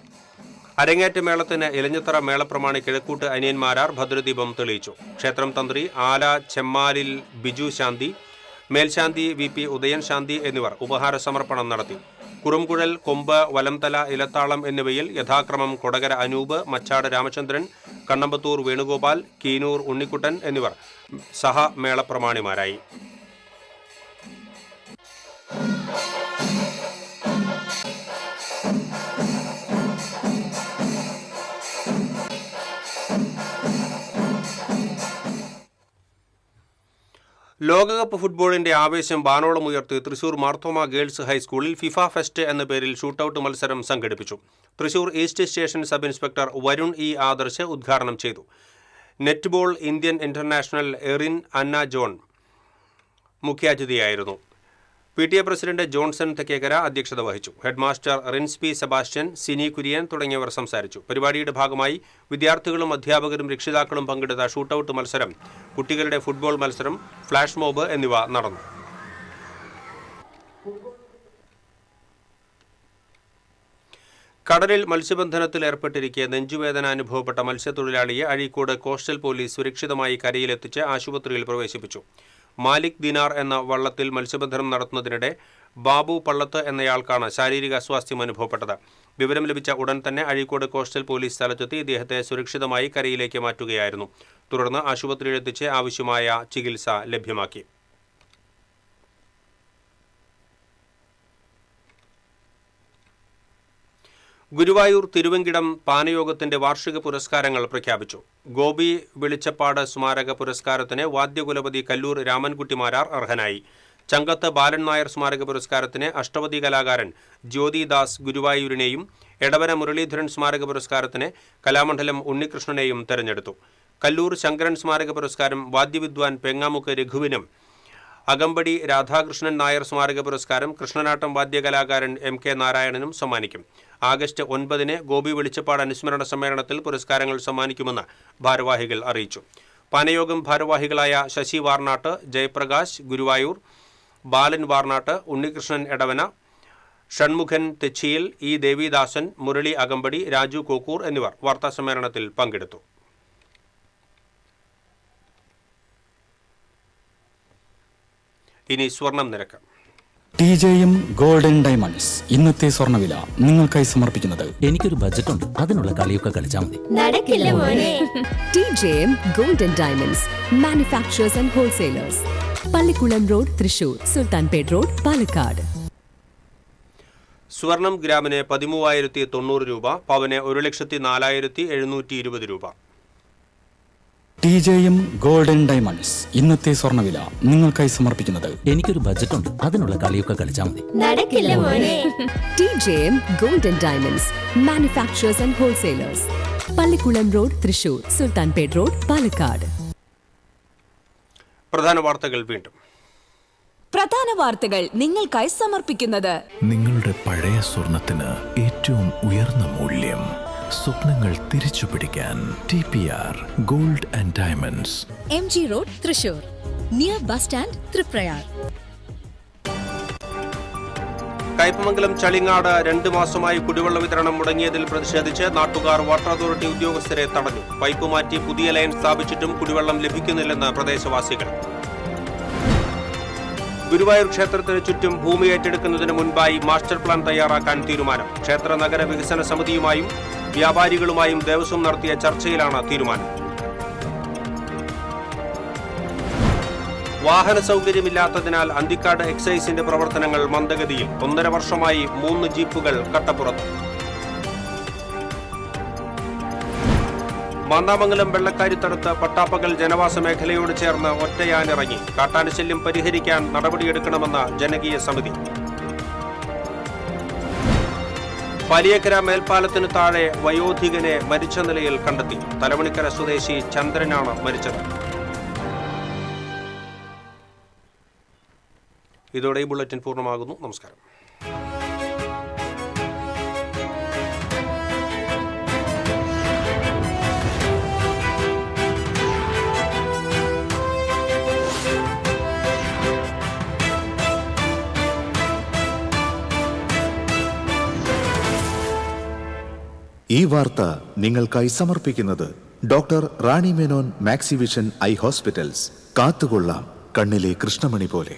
അരങ്ങേറ്റ മേളത്തിന് ഇലഞ്ഞിത്തറ മേളപ്രമാണി കിഴക്കൂട്ട് അനിയന്മാരാർ ഭദ്രദീപം തെളിയിച്ചു. ക്ഷേത്രം തന്ത്രി ആല ചെമ്മാലിൽ ബിജു ശാന്തി, മേൽശാന്തി VP ഉദയൻ ശാന്തി എന്നിവർ ഉപഹാര സമർപ്പണം നടത്തി. കുറുംകുഴൽ, കൊമ്പ്, വലംതല, ഇലത്താളം എന്നിവയിൽ യഥാക്രമം കൊടകര അനൂപ്, മച്ചാട് രാമചന്ദ്രൻ, കണ്ണമ്പത്തൂർ വേണുഗോപാൽ, കീനൂർ ഉണ്ണിക്കുട്ടൻ എന്നിവർ സഹമേളപ്രമാണിമാരായി. ലോകകപ്പ് ഫുട്ബോളിന്റെ ആവേശം വാനോളമുയർത്തി തൃശൂർ മാർത്തോമ ഗേൾസ് ഹൈസ്കൂളിൽ ഫിഫ ഫെസ്റ്റ് എന്ന പേരിൽ ഷൂട്ടൌട്ട് മത്സരം സംഘടിപ്പിച്ചു. Thrissur east station sub inspector Varun E Adarsh ഉദ്ഘാടനം ചെയ്തു. Netball Indian international Erin Anna John മുഖ്യാതിഥിയായിരുന്നു. PTA പ്രസിഡന്റ് ജോൺസൺ തെക്കേക്കര അധ്യക്ഷത വഹിച്ചു. Headmaster Rins P Sebastian, Cini Kurian തുടങ്ങിയവർ സംസാരിച്ചു. പരിപാടിയുടെ ഭാഗമായി വിദ്യാർത്ഥികളും അധ്യാപകരും രക്ഷിതാക്കളും പങ്കെടുത്ത ഷൂട്ടൌട്ട് മത്സരം, കുട്ടികളുടെ ഫുട്ബോൾ മത്സരം, ഫ്ലാഷ് മോബ് എന്നിവ നടന്നു. കടലിൽ മത്സ്യബന്ധനത്തിൽ ഏർപ്പെട്ടിരിക്കെ നെഞ്ചുവേദന അനുഭവപ്പെട്ട മത്സ്യത്തൊഴിലാളിയെ അഴീക്കോട് കോസ്റ്റൽ പോലീസ് സുരക്ഷിതമായി കരയിലെത്തിച്ച് ആശുപത്രിയിൽ പ്രവേശിപ്പിച്ചു. മാലിക് ദിനാർ എന്ന വള്ളത്തിൽ മത്സ്യബന്ധനം നടത്തുന്നതിനിടെ ബാബു പള്ളത്ത് എന്നയാൾക്കാണ് ശാരീരിക അസ്വാസ്ഥ്യം അനുഭവപ്പെട്ടത്. വിവരം ലഭിച്ച ഉടൻ തന്നെ അഴീക്കോട് കോസ്റ്റൽ പോലീസ് സ്ഥലത്തെത്തി ഇദ്ദേഹത്തെ സുരക്ഷിതമായി കരയിലേക്ക് മാറ്റുകയായിരുന്നു. തുടർന്ന് ആശുപത്രിയിലെത്തിച്ച് ആവശ്യമായ ചികിത്സ ലഭ്യമാക്കി. ഗുരുവായൂർ തിരുവങ്കിടം പാനയോഗത്തിന്റെ വാർഷിക പുരസ്കാരങ്ങൾ പ്രഖ്യാപിച്ചു. ഗോപി വെളിച്ചപ്പാട് സ്മാരക പുരസ്കാരത്തിന് വാദ്യകുലപതി കല്ലൂർ രാമൻകുട്ടിമാരാർ അർഹനായി. ചങ്കത്ത് ബാലൻ നായർ സ്മാരക പുരസ്കാരത്തിന് അഷ്ടപതി കലാകാരൻ ജ്യോതിദാസ് ഗുരുവായൂരിനെയും എടവന മുരളീധരൻ സ്മാരക പുരസ്കാരത്തിന് കലാമണ്ഡലം ഉണ്ണികൃഷ്ണനെയും തെരഞ്ഞെടുത്തു. കല്ലൂർ ശങ്കരൻ സ്മാരക പുരസ്കാരം വാദ്യവിദ്വാൻ പെങ്ങാമുക്ക് രഘുവിനും അകമ്പടി രാധാകൃഷ്ണൻ നായർ സ്മാരക പുരസ്കാരം കൃഷ്ണനാട്ടം വാദ്യകലാകാരൻ MK നാരായണനും സമ്മാനിക്കും. ആഗസ്റ്റ് 9-ന് ഗോപി വെളിച്ചപ്പാട് അനുസ്മരണ സമ്മേളനത്തിൽ പുരസ്കാരങ്ങൾ സമ്മാനിക്കുമെന്ന് ഭാരവാഹികൾ അറിയിച്ചു. പാനയോഗം ഭാരവാഹികളായ ശശി വാർനാട്ട്, ജയപ്രകാശ് ഗുരുവായൂർ, ബാലൻ വാർനാട്ട്, ഉണ്ണികൃഷ്ണൻ എടവന, ഷൺമുഖൻ തെച്ചിയിൽ, E ദേവിദാസൻ, മുരളി അകമ്പടി, രാജു കോക്കൂർ എന്നിവർ വാർത്താസമ്മേളനത്തിൽ പങ്കെടുത്തു. ഇനി സ്വർണം നിരക്ക്. TJM ഗോൾഡൻ ഡയമണ്ട്സ് ഇന്നത്തെ സ്വർണ്ണവില നിങ്ങൾക്കായി സമർപ്പിക്കുന്നത് എനിക്കൊരു ബഡ്ജറ്റ് ഉണ്ട്, അതിനുള്ള കളിയൊക്കെ കളിച്ചാൽ മതി. നടക്കില്ല മോനെ. TJM golden diamonds manufacturers and wholesalers, Pallikulam road, Thrissur, Sultanpet road, Palakkad. സ്വർണം ഗ്രാമിന് 13,090 രൂപ, പവന് 1,04,720 രൂപ. TJM ഗോൾഡൻ ഡയമണ്ട്സ് ഇന്നത്തെ സ്വർണ്ണവില നിങ്ങൾക്കായി സമർപ്പിക്കുന്നത് എനിക്കൊരു ബഡ്ജറ്റ് ഉണ്ട്, അതിനുള്ള കളിയൊക്കെ കളിച്ചാൽ മതി. നടക്കില്ല മോനെ. TJM golden diamonds manufacturers and wholesalers, Pallikulam road, Thrissur, Sultanpet road, Palakkad. പ്രധാന വാർത്തകൾ വീണ്ടും. പ്രധാന വാർത്തകൾ നിങ്ങൾക്കായി സമർപ്പിക്കുന്നത് നിങ്ങളുടെ പഴയ സ്വർണത്തിന് ഏറ്റവും ഉയർന്ന മൂല്യം. സ്വപ്നങ്ങൾ തിരിച്ചു പിടിക്കാൻ TPR gold and diamonds, MG road, Thrissur, near bus stand, Triprayar. Kaipamangalam Chalingad 2 മാസമായി കുടിവെള്ള വിതരണം മുടങ്ങിയതിൽ പ്രതിഷേധിച്ച് നാട്ടുകാർ വാട്ടർ അതോറിറ്റി ഉദ്യോഗസ്ഥരെ തടഞ്ഞു. പൈപ്പ് മാറ്റി പുതിയ ലൈൻ സ്ഥാപിച്ചിട്ടും കുടിവെള്ളം ലഭിക്കുന്നില്ലെന്ന് പ്രദേശവാസികൾ. ഗുരുവായൂർ ക്ഷേത്രത്തിന് ചുറ്റും ഭൂമി ഏറ്റെടുക്കുന്നതിന് മുൻപായി മാസ്റ്റർ പ്ലാൻ തയ്യാറാക്കാൻ തീരുമാനം. ക്ഷേത്ര നഗര വികസന സമിതിയുമായും വ്യാപാരികളുമായും ദേവസ്വം നടത്തിയ ചർച്ചയിലാണ് തീരുമാനം. വാഹന സൗകര്യമില്ലാത്തതിനാൽ അന്തിക്കാട് എക്സൈസിന്റെ പ്രവർത്തനങ്ങൾ മന്ദഗതിയിൽ. 1.5 വർഷമായി 3 ജീപ്പുകൾ കട്ടപ്പുറത്ത്. മാന്നാമംഗലം വെള്ളക്കാരിത്തടുത്ത് പട്ടാപ്പകൽ ജനവാസ മേഖലയോട് ചേർന്ന് ഒറ്റയാനിറങ്ങി. കാട്ടാന ശല്യം പരിഹരിക്കാൻ നടപടിയെടുക്കണമെന്ന ജനകീയ സമിതി. പാലിയേക്കര മേൽപ്പാലത്തിന് താഴെ വയോധികനെ മരിച്ച നിലയിൽ കണ്ടെത്തി. തലമണിക്കര സ്വദേശി ചന്ദ്രനാണ് മരിച്ചത്. ഇതോടെ ഈ ബുള്ളറ്റിൻ പൂർണ്ണമാകുന്നു. നമസ്കാരം. ഈ വാർത്ത നിങ്ങൾക്കായി സമർപ്പിക്കുന്നത് doctor Rani Menon Maxivision I hospitals. കാത്തുകൊള്ളാം കണ്ണിലെ കൃഷ്ണമണി പോലെ.